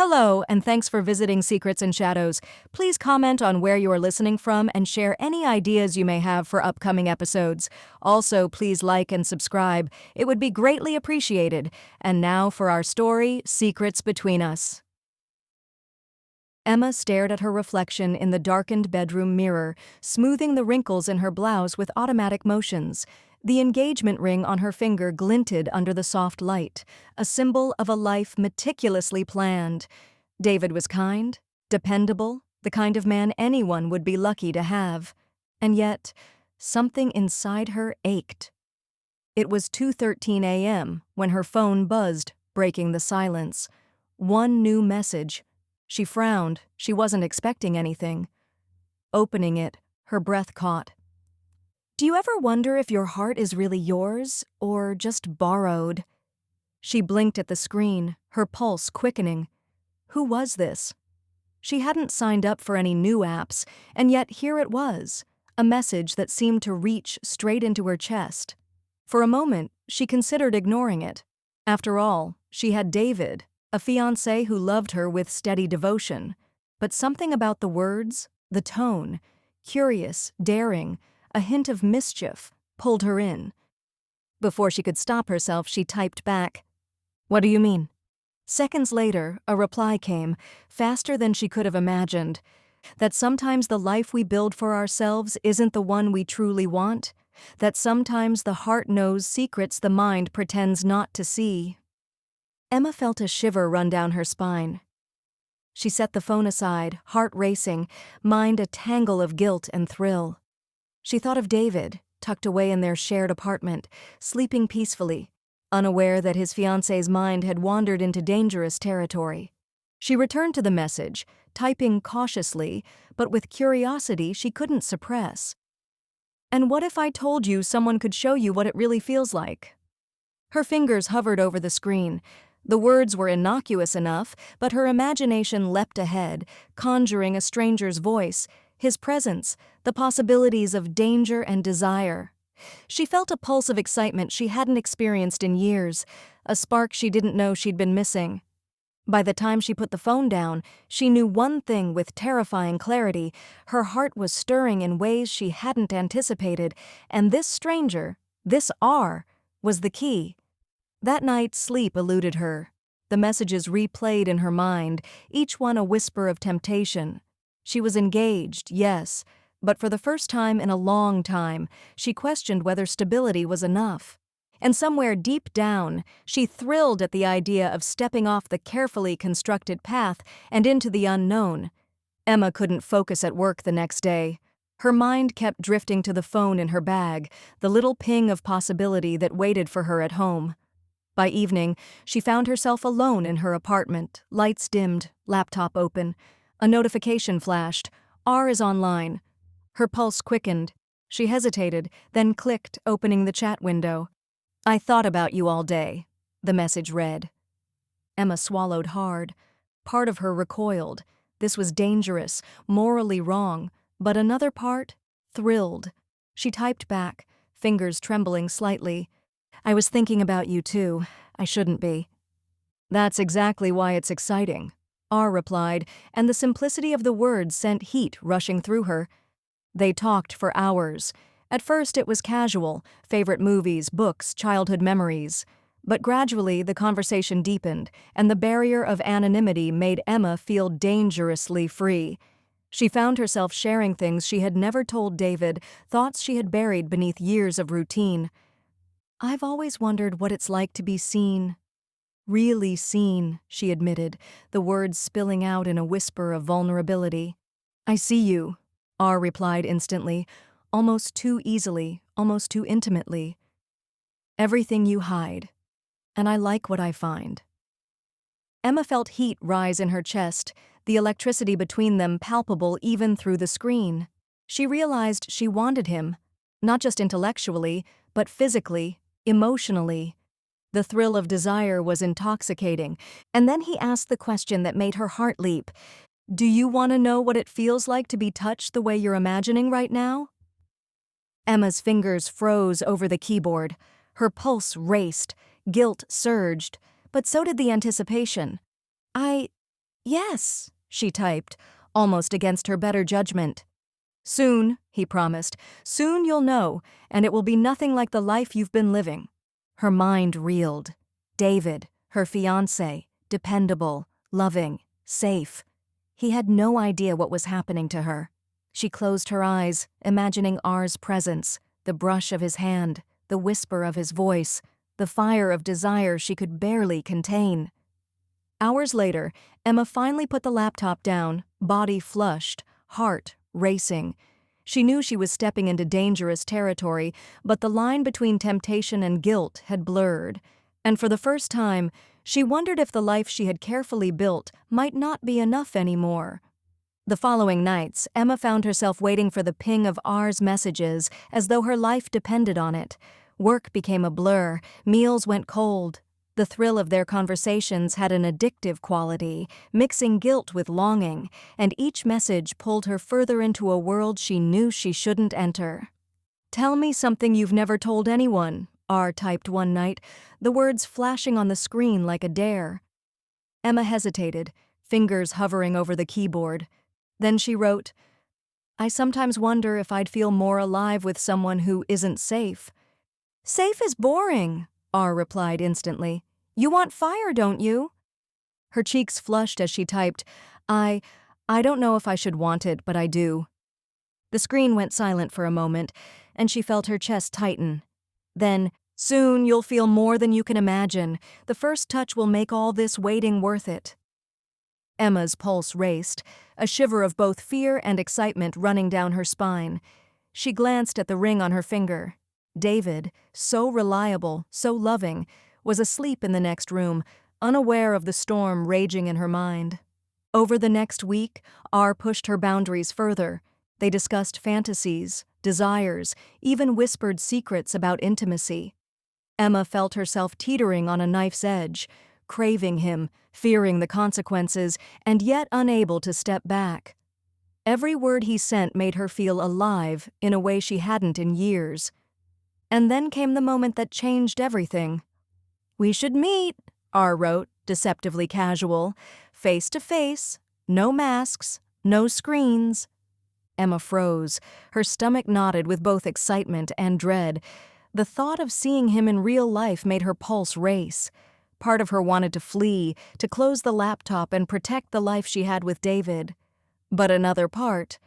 Hello, and thanks for visiting Secrets and Shadows. Please comment on where you are listening from and share any ideas you may have for upcoming episodes. Also, please like and subscribe. It would be greatly appreciated. And now for our story, Secrets Between Us. Emma stared at her reflection in the darkened bedroom mirror, smoothing the wrinkles in her blouse with automatic motions. The engagement ring on her finger glinted under the soft light, a symbol of a life meticulously planned. David was kind, dependable, the kind of man anyone would be lucky to have. And yet, something inside her ached. It was 2:13 a.m. when her phone buzzed, breaking the silence. One new message. She frowned. She wasn't expecting anything. Opening it, her breath caught. Do you ever wonder if your heart is really yours, or just borrowed? She blinked at the screen, her pulse quickening. Who was this? She hadn't signed up for any new apps, and yet here it was, a message that seemed to reach straight into her chest. For a moment, she considered ignoring it. After all, she had David, a fiancé who loved her with steady devotion. But something about the words, the tone, curious, daring, a hint of mischief, pulled her in. Before she could stop herself, she typed back, "What do you mean?" Seconds later, a reply came, faster than she could have imagined, that sometimes the life we build for ourselves isn't the one we truly want, that sometimes the heart knows secrets the mind pretends not to see. Emma felt a shiver run down her spine. She set the phone aside, heart racing, mind a tangle of guilt and thrill. She thought of David, tucked away in their shared apartment, sleeping peacefully, unaware that his fiancée's mind had wandered into dangerous territory. She returned to the message, typing cautiously, but with curiosity she couldn't suppress. "And what if I told you someone could show you what it really feels like?" Her fingers hovered over the screen. The words were innocuous enough, but her imagination leapt ahead, conjuring a stranger's voice, his presence, the possibilities of danger and desire. She felt a pulse of excitement she hadn't experienced in years, a spark she didn't know she'd been missing. By the time she put the phone down, she knew one thing with terrifying clarity: her heart was stirring in ways she hadn't anticipated, and this stranger, this R, was the key. That night, sleep eluded her. The messages replayed in her mind, each one a whisper of temptation. She was engaged, yes, but for the first time in a long time, she questioned whether stability was enough. And somewhere deep down, she thrilled at the idea of stepping off the carefully constructed path and into the unknown. Emma couldn't focus at work the next day. Her mind kept drifting to the phone in her bag, the little ping of possibility that waited for her at home. By evening, she found herself alone in her apartment, lights dimmed, laptop open. A notification flashed. R is online. Her pulse quickened. She hesitated, then clicked, opening the chat window. "I thought about you all day," the message read. Emma swallowed hard. Part of her recoiled. This was dangerous, morally wrong, but another part thrilled. She typed back, fingers trembling slightly. "I was thinking about you too. I shouldn't be." "That's exactly why it's exciting," R replied, and the simplicity of the words sent heat rushing through her. They talked for hours. At first it was casual, favorite movies, books, childhood memories. But gradually the conversation deepened, and the barrier of anonymity made Emma feel dangerously free. She found herself sharing things she had never told David, thoughts she had buried beneath years of routine. "I've always wondered what it's like to be seen. Really seen," she admitted, the words spilling out in a whisper of vulnerability. "I see you," R replied instantly, almost too easily, almost too intimately. "Everything you hide. And I like what I find." Emma felt heat rise in her chest, the electricity between them palpable even through the screen. She realized she wanted him, not just intellectually, but physically, emotionally. The thrill of desire was intoxicating, and then he asked the question that made her heart leap. "Do you want to know what it feels like to be touched the way you're imagining right now?" Emma's fingers froze over the keyboard. Her pulse raced, guilt surged, but so did the anticipation. Yes, she typed, almost against her better judgment. Soon, he promised, soon you'll know, and it will be nothing like the life you've been living. Her mind reeled. David, her fiancé, dependable, loving, safe. He had no idea what was happening to her. She closed her eyes, imagining R's presence, the brush of his hand, the whisper of his voice, the fire of desire she could barely contain. Hours later, Emma finally put the laptop down, body flushed, heart racing. She knew she was stepping into dangerous territory, but the line between temptation and guilt had blurred, and for the first time, she wondered if the life she had carefully built might not be enough anymore. The following nights, Emma found herself waiting for the ping of R's messages as though her life depended on it. Work became a blur, meals went cold. The thrill of their conversations had an addictive quality, mixing guilt with longing, and each message pulled her further into a world she knew she shouldn't enter. "Tell me something you've never told anyone," R typed one night, the words flashing on the screen like a dare. Emma hesitated, fingers hovering over the keyboard. Then she wrote, "I sometimes wonder if I'd feel more alive with someone who isn't safe." "Safe is boring," R replied instantly. "You want fire, don't you?" Her cheeks flushed as she typed, I don't know if I should want it, but I do." The screen went silent for a moment, and she felt her chest tighten. Then, "Soon you'll feel more than you can imagine. The first touch will make all this waiting worth it." Emma's pulse raced, a shiver of both fear and excitement running down her spine. She glanced at the ring on her finger. David, so reliable, so loving, was asleep in the next room, unaware of the storm raging in her mind. Over the next week, R pushed her boundaries further. They discussed fantasies, desires, even whispered secrets about intimacy. Emma felt herself teetering on a knife's edge, craving him, fearing the consequences, and yet unable to step back. Every word he sent made her feel alive in a way she hadn't in years. And then came the moment that changed everything. "We should meet," R wrote, deceptively casual. "Face to face, no masks, no screens." Emma froze. Her stomach knotted with both excitement and dread. The thought of seeing him in real life made her pulse race. Part of her wanted to flee, to close the laptop and protect the life she had with David. But another part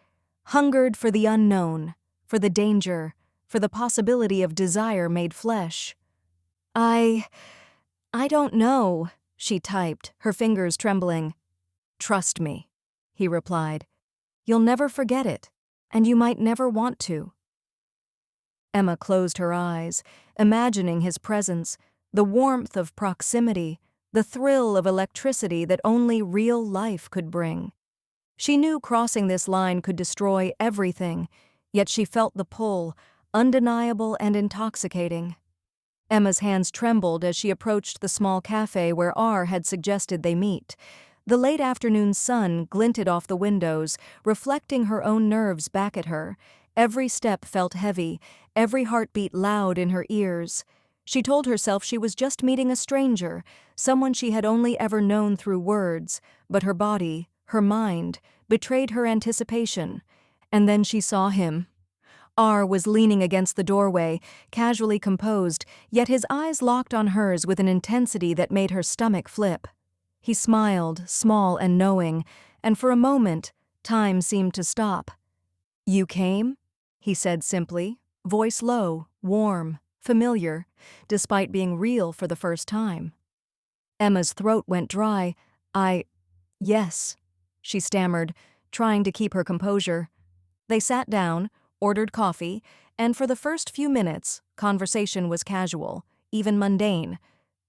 hungered for the unknown, for the danger, for the possibility of desire made flesh. I don't know," she typed, her fingers trembling. "Trust me," he replied. "You'll never forget it, and you might never want to." Emma closed her eyes, imagining his presence, the warmth of proximity, the thrill of electricity that only real life could bring. She knew crossing this line could destroy everything, yet she felt the pull, undeniable and intoxicating. Emma's hands trembled as she approached the small cafe where R had suggested they meet. The late afternoon sun glinted off the windows, reflecting her own nerves back at her. Every step felt heavy, every heartbeat loud in her ears. She told herself she was just meeting a stranger, someone she had only ever known through words, but her body, her mind, betrayed her anticipation. And then she saw him. R was leaning against the doorway, casually composed, yet his eyes locked on hers with an intensity that made her stomach flip. He smiled, small and knowing, and for a moment, time seemed to stop. "You came?" he said simply, voice low, warm, familiar, despite being real for the first time. Emma's throat went dry. Yes," she stammered, trying to keep her composure. They sat down, ordered coffee, and for the first few minutes, conversation was casual, even mundane.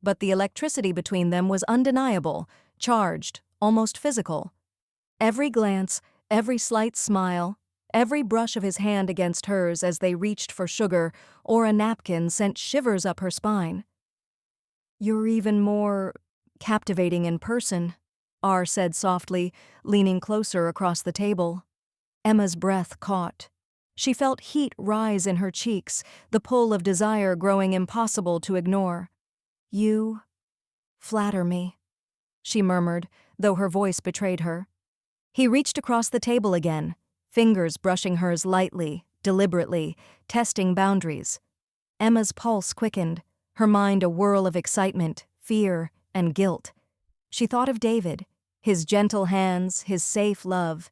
But the electricity between them was undeniable, charged, almost physical. Every glance, every slight smile, every brush of his hand against hers as they reached for sugar or a napkin sent shivers up her spine. "You're even more captivating in person," R said softly, leaning closer across the table. Emma's breath caught. She felt heat rise in her cheeks, the pull of desire growing impossible to ignore. "You flatter me," she murmured, though her voice betrayed her. He reached across the table again, fingers brushing hers lightly, deliberately, testing boundaries. Emma's pulse quickened, her mind a whirl of excitement, fear, and guilt. She thought of David, his gentle hands, his safe love.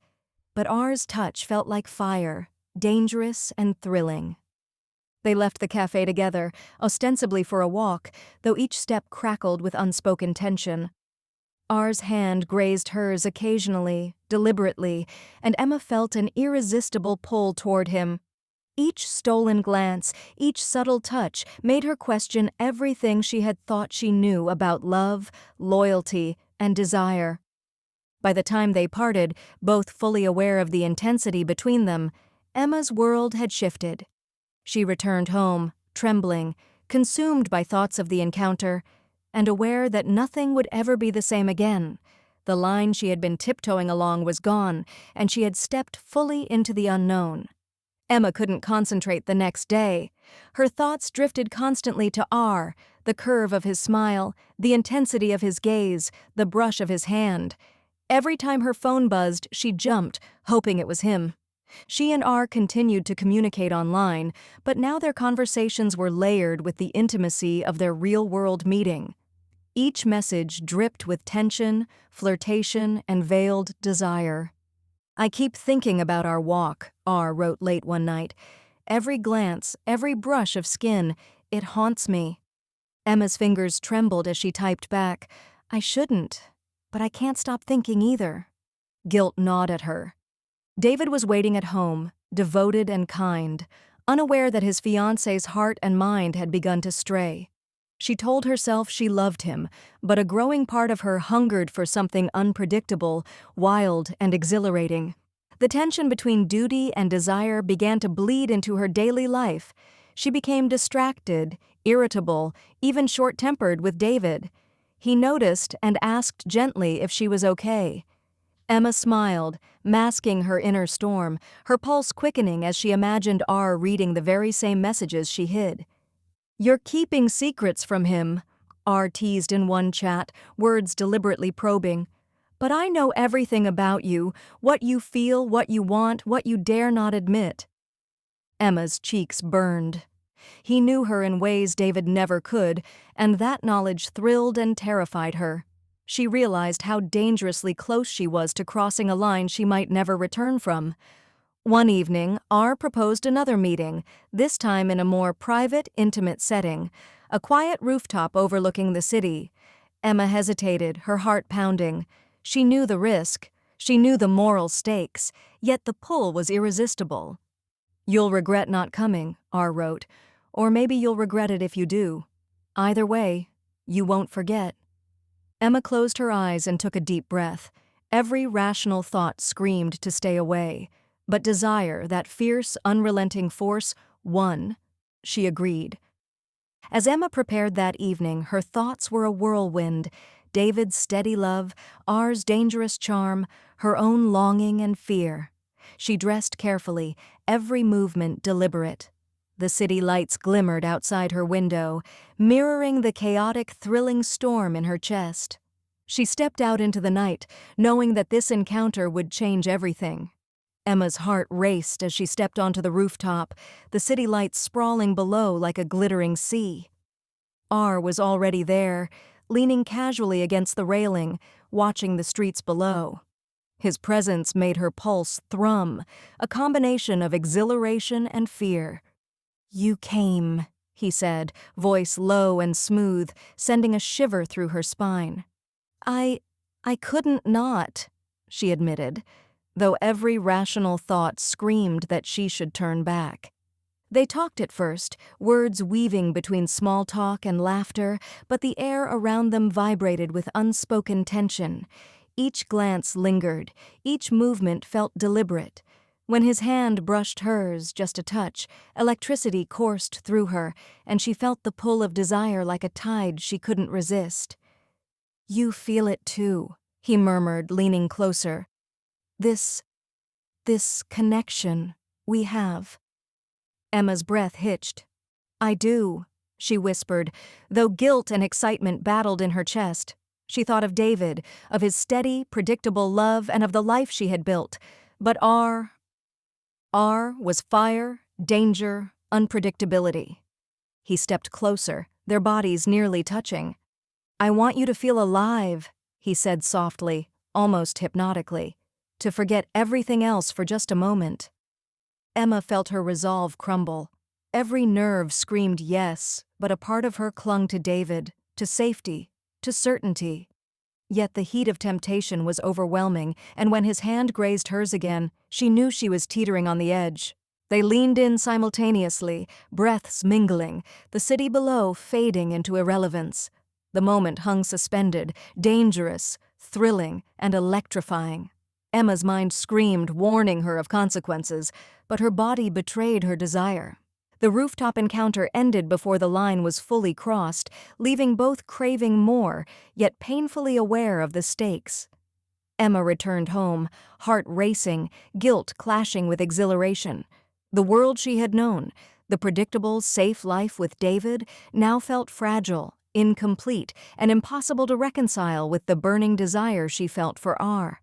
But R's touch felt like fire, dangerous and thrilling. They left the cafe together, ostensibly for a walk, though each step crackled with unspoken tension. R's hand grazed hers occasionally, deliberately, and Emma felt an irresistible pull toward him. Each stolen glance, each subtle touch made her question everything she had thought she knew about love, loyalty, and desire. By the time they parted, both fully aware of the intensity between them, Emma's world had shifted. She returned home, trembling, consumed by thoughts of the encounter, and aware that nothing would ever be the same again. The line she had been tiptoeing along was gone, and she had stepped fully into the unknown. Emma couldn't concentrate the next day. Her thoughts drifted constantly to R, the curve of his smile, the intensity of his gaze, the brush of his hand. Every time her phone buzzed, she jumped, hoping it was him. She and R continued to communicate online, but now their conversations were layered with the intimacy of their real-world meeting. Each message dripped with tension, flirtation, and veiled desire. "I keep thinking about our walk," R wrote late one night. "Every glance, every brush of skin, it haunts me." Emma's fingers trembled as she typed back, "I shouldn't, but I can't stop thinking either." Guilt gnawed at her. David was waiting at home, devoted and kind, unaware that his fiancée's heart and mind had begun to stray. She told herself she loved him, but a growing part of her hungered for something unpredictable, wild, and exhilarating. The tension between duty and desire began to bleed into her daily life. She became distracted, irritable, even short-tempered with David. He noticed and asked gently if she was okay. Emma smiled, masking her inner storm, her pulse quickening as she imagined R reading the very same messages she hid. "You're keeping secrets from him," R teased in one chat, words deliberately probing. "But I know everything about you, what you feel, what you want, what you dare not admit." Emma's cheeks burned. He knew her in ways David never could, and that knowledge thrilled and terrified her. She realized how dangerously close she was to crossing a line she might never return from. One evening, R proposed another meeting, this time in a more private, intimate setting, a quiet rooftop overlooking the city. Emma hesitated, her heart pounding. She knew the risk, she knew the moral stakes, yet the pull was irresistible. "You'll regret not coming," R wrote, "or maybe you'll regret it if you do. Either way, you won't forget." Emma closed her eyes and took a deep breath. Every rational thought screamed to stay away. But desire, that fierce, unrelenting force, won. She agreed. As Emma prepared that evening, her thoughts were a whirlwind. David's steady love, R's dangerous charm, her own longing and fear. She dressed carefully, every movement deliberate. The city lights glimmered outside her window, mirroring the chaotic, thrilling storm in her chest. She stepped out into the night, knowing that this encounter would change everything. Emma's heart raced as she stepped onto the rooftop, the city lights sprawling below like a glittering sea. R was already there, leaning casually against the railing, watching the streets below. His presence made her pulse thrum, a combination of exhilaration and fear. "You came," he said, voice low and smooth, sending a shiver through her spine. I couldn't not," she admitted, though every rational thought screamed that she should turn back. They talked at first, words weaving between small talk and laughter, but the air around them vibrated with unspoken tension. Each glance lingered, each movement felt deliberate. When his hand brushed hers, just a touch, electricity coursed through her, and she felt the pull of desire like a tide she couldn't resist. "You feel it too," he murmured, leaning closer. This connection we have." Emma's breath hitched. "I do," she whispered, though guilt and excitement battled in her chest. She thought of David, of his steady, predictable love, and of the life she had built. But R was fire, danger, unpredictability. He stepped closer, their bodies nearly touching. "I want you to feel alive," he said softly, almost hypnotically, "to forget everything else for just a moment." Emma felt her resolve crumble. Every nerve screamed yes, but a part of her clung to David, to safety, to certainty. Yet the heat of temptation was overwhelming, and when his hand grazed hers again, she knew she was teetering on the edge. They leaned in simultaneously, breaths mingling, the city below fading into irrelevance. The moment hung suspended, dangerous, thrilling, and electrifying. Emma's mind screamed, warning her of consequences, but her body betrayed her desire. The rooftop encounter ended before the line was fully crossed, leaving both craving more, yet painfully aware of the stakes. Emma returned home, heart racing, guilt clashing with exhilaration. The world she had known, the predictable, safe life with David, now felt fragile, incomplete, and impossible to reconcile with the burning desire she felt for R.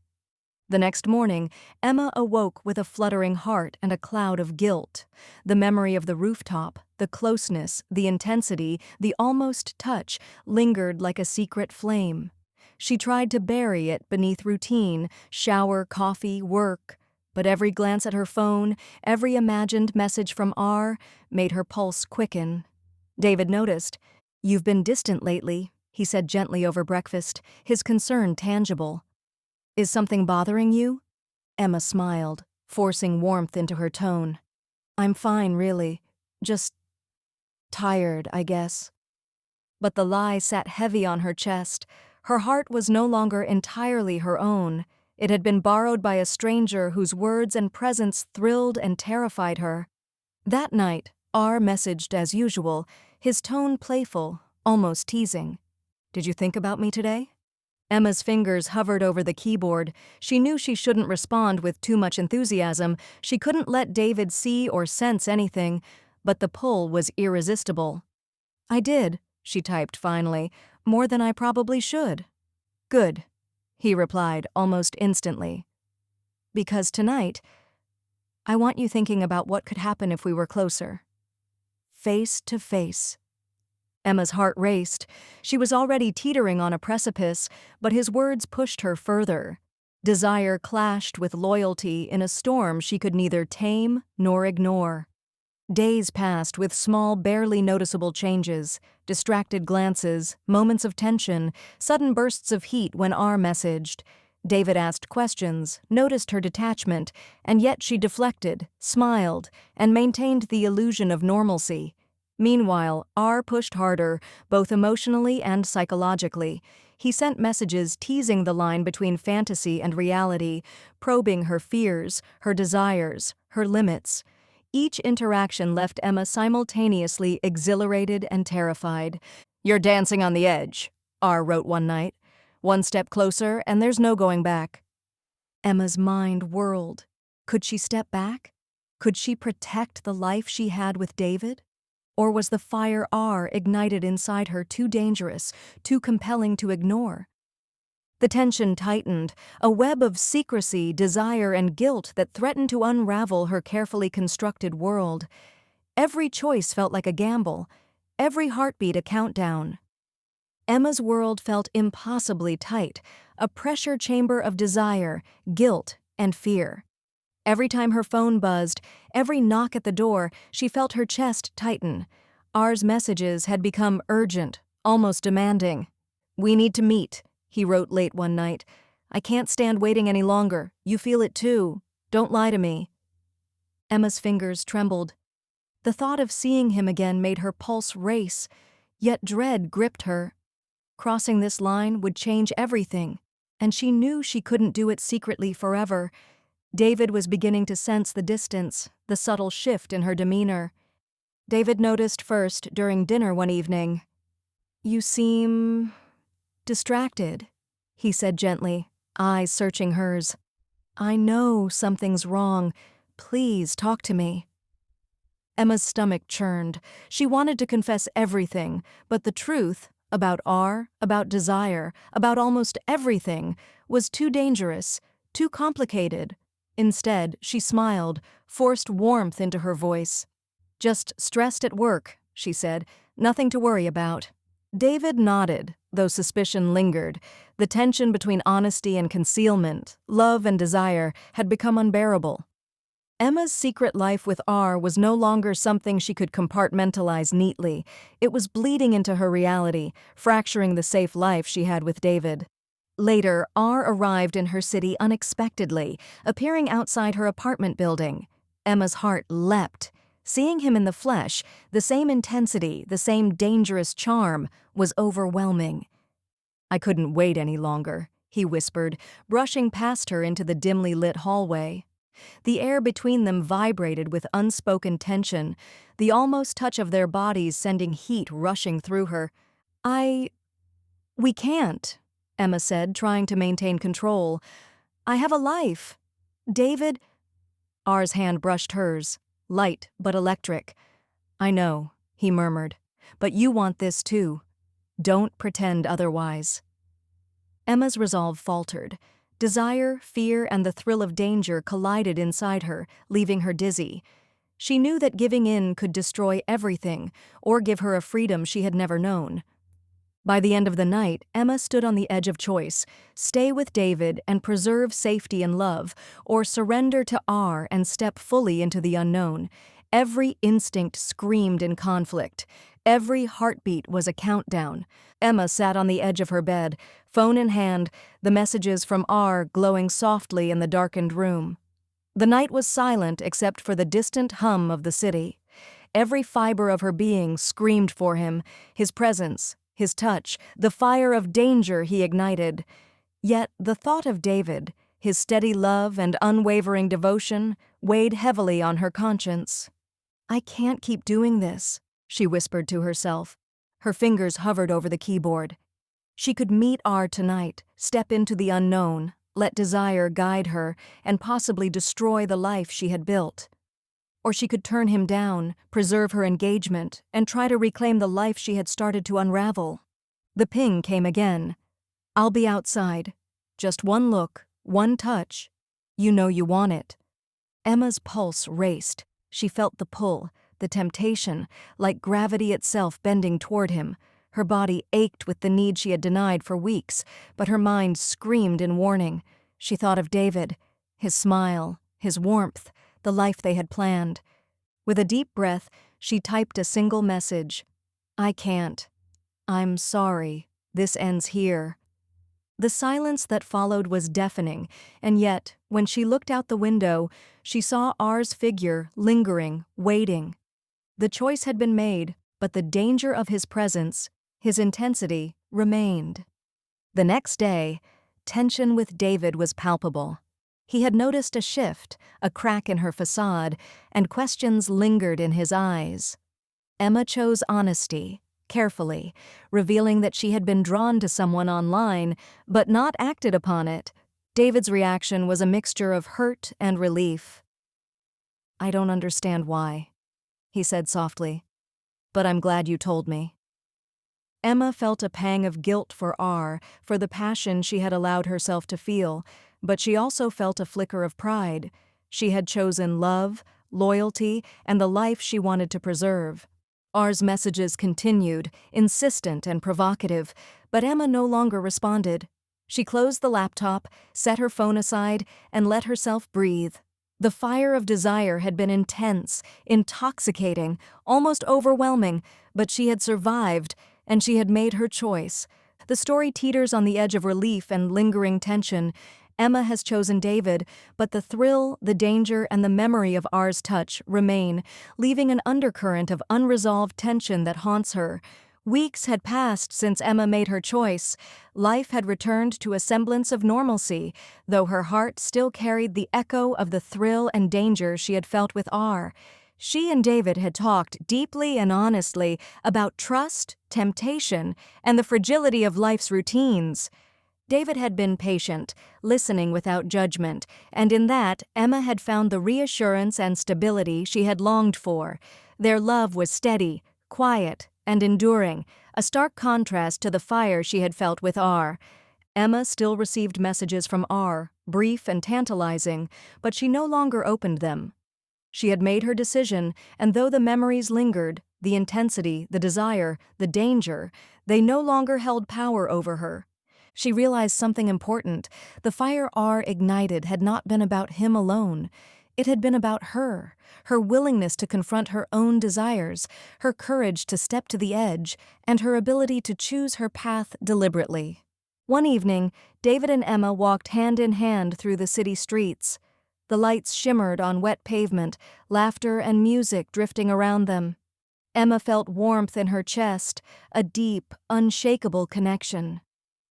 The next morning, Emma awoke with a fluttering heart and a cloud of guilt. The memory of the rooftop, the closeness, the intensity, the almost touch, lingered like a secret flame. She tried to bury it beneath routine, shower, coffee, work, but every glance at her phone, every imagined message from R, made her pulse quicken. David noticed. "You've been distant lately," he said gently over breakfast, his concern tangible. "Is something bothering you?" Emma smiled, forcing warmth into her tone. "I'm fine, really. Just tired, I guess." But the lie sat heavy on her chest. Her heart was no longer entirely her own. It had been borrowed by a stranger whose words and presence thrilled and terrified her. That night, R messaged as usual, his tone playful, almost teasing. "Did you think about me today?" Emma's fingers hovered over the keyboard. She knew she shouldn't respond with too much enthusiasm. She couldn't let David see or sense anything, but the pull was irresistible. "I did," she typed finally, "more than I probably should." "Good," he replied almost instantly. "Because tonight, I want you thinking about what could happen if we were closer. Face to face." Emma's heart raced. She was already teetering on a precipice, but his words pushed her further. Desire clashed with loyalty in a storm she could neither tame nor ignore. Days passed with small, barely noticeable changes, distracted glances, moments of tension, sudden bursts of heat when R messaged. David asked questions, noticed her detachment, and yet she deflected, smiled, and maintained the illusion of normalcy. Meanwhile, R pushed harder, both emotionally and psychologically. He sent messages teasing the line between fantasy and reality, probing her fears, her desires, her limits. Each interaction left Emma simultaneously exhilarated and terrified. "You're dancing on the edge," R wrote one night. "One step closer, and there's no going back." Emma's mind whirled. Could she step back? Could she protect the life she had with David? Or was the fire R ignited inside her too dangerous, too compelling to ignore? The tension tightened, a web of secrecy, desire, and guilt that threatened to unravel her carefully constructed world. Every choice felt like a gamble, every heartbeat a countdown. Emma's world felt impossibly tight, a pressure chamber of desire, guilt, and fear. Every time her phone buzzed, every knock at the door, she felt her chest tighten. R's messages had become urgent, almost demanding. "We need to meet," he wrote late one night. "I can't stand waiting any longer. You feel it too. Don't lie to me." Emma's fingers trembled. The thought of seeing him again made her pulse race, yet dread gripped her. Crossing this line would change everything, and she knew she couldn't do it secretly forever. David was beginning to sense the distance, the subtle shift in her demeanor. David noticed first during dinner one evening. "You seem distracted," he said gently, eyes searching hers. "I know something's wrong. Please talk to me." Emma's stomach churned. She wanted to confess everything, but the truth, about R, about desire, about almost everything, was too dangerous, too complicated. Instead, she smiled, forced warmth into her voice. "Just stressed at work," she said. "Nothing to worry about." David nodded, though suspicion lingered. The tension between honesty and concealment, love and desire, had become unbearable. Emma's secret life with R was no longer something she could compartmentalize neatly. It was bleeding into her reality, fracturing the safe life she had with David. Later, R arrived in her city unexpectedly, appearing outside her apartment building. Emma's heart leapt. Seeing him in the flesh, the same intensity, the same dangerous charm, was overwhelming. "I couldn't wait any longer," he whispered, brushing past her into the dimly lit hallway. The air between them vibrated with unspoken tension, the almost touch of their bodies sending heat rushing through her. We can't," Emma said, trying to maintain control. "I have a life. David—" R's hand brushed hers, light but electric. "I know," he murmured, "but you want this too. Don't pretend otherwise." Emma's resolve faltered. Desire, fear, and the thrill of danger collided inside her, leaving her dizzy. She knew that giving in could destroy everything, or give her a freedom she had never known. By the end of the night, Emma stood on the edge of choice: stay with David and preserve safety and love, or surrender to R and step fully into the unknown. Every instinct screamed in conflict. Every heartbeat was a countdown. Emma sat on the edge of her bed, phone in hand, the messages from R glowing softly in the darkened room. The night was silent except for the distant hum of the city. Every fiber of her being screamed for him, his presence, his touch, the fire of danger he ignited. Yet the thought of David, his steady love and unwavering devotion, weighed heavily on her conscience. "I can't keep doing this," she whispered to herself. Her fingers hovered over the keyboard. She could meet R tonight, step into the unknown, let desire guide her, and possibly destroy the life she had built. Or she could turn him down, preserve her engagement, and try to reclaim the life she had started to unravel. The ping came again. "I'll be outside. Just one look, one touch. You know you want it." Emma's pulse raced. She felt the pull, the temptation, like gravity itself bending toward him. Her body ached with the need she had denied for weeks, but her mind screamed in warning. She thought of David, his smile, his warmth, the life they had planned. With a deep breath, she typed a single message. "I can't. I'm sorry. This ends here." The silence that followed was deafening, and yet, when she looked out the window, she saw R's figure lingering, waiting. The choice had been made, but the danger of his presence, his intensity, remained. The next day, tension with David was palpable. He had noticed a shift, a crack in her facade, and questions lingered in his eyes. Emma chose honesty, carefully, revealing that she had been drawn to someone online, but not acted upon it. David's reaction was a mixture of hurt and relief. "I don't understand why," he said softly, "but I'm glad you told me." Emma felt a pang of guilt for R, for the passion she had allowed herself to feel, but she also felt a flicker of pride. She had chosen love, loyalty, and the life she wanted to preserve. R's messages continued, insistent and provocative, but Emma no longer responded. She closed the laptop, set her phone aside, and let herself breathe. The fire of desire had been intense, intoxicating, almost overwhelming, but she had survived, and she had made her choice. The story teeters on the edge of relief and lingering tension. Emma has chosen David, but the thrill, the danger, and the memory of R's touch remain, leaving an undercurrent of unresolved tension that haunts her. Weeks had passed since Emma made her choice. Life had returned to a semblance of normalcy, though her heart still carried the echo of the thrill and danger she had felt with R. She and David had talked deeply and honestly about trust, temptation, and the fragility of life's routines. David had been patient, listening without judgment, and in that, Emma had found the reassurance and stability she had longed for. Their love was steady, quiet, and enduring, a stark contrast to the fire she had felt with R. Emma still received messages from R, brief and tantalizing, but she no longer opened them. She had made her decision, and though the memories lingered, the intensity, the desire, the danger, they no longer held power over her. She realized something important. The fire R ignited had not been about him alone. It had been about her, her willingness to confront her own desires, her courage to step to the edge, and her ability to choose her path deliberately. One evening, David and Emma walked hand in hand through the city streets. The lights shimmered on wet pavement, laughter and music drifting around them. Emma felt warmth in her chest, a deep, unshakable connection.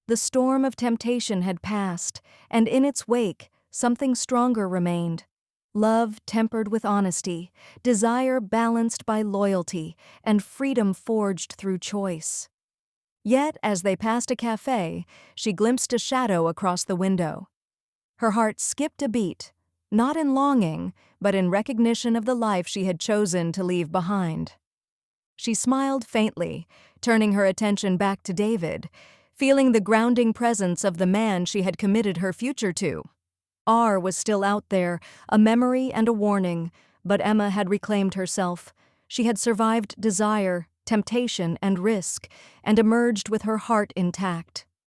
The storm of temptation had passed, and in its wake, something stronger remained. Love tempered with honesty, desire balanced by loyalty, and freedom forged through choice. Yet, as they passed a cafe, she glimpsed a shadow across the window. Her heart skipped a beat, not in longing, but in recognition of the life she had chosen to leave behind. She smiled faintly, turning her attention back to David, feeling the grounding presence of the man she had committed her future to. R was still out there, a memory and a warning, but Emma had reclaimed herself. She had survived desire, temptation, and risk, and emerged with her heart intact.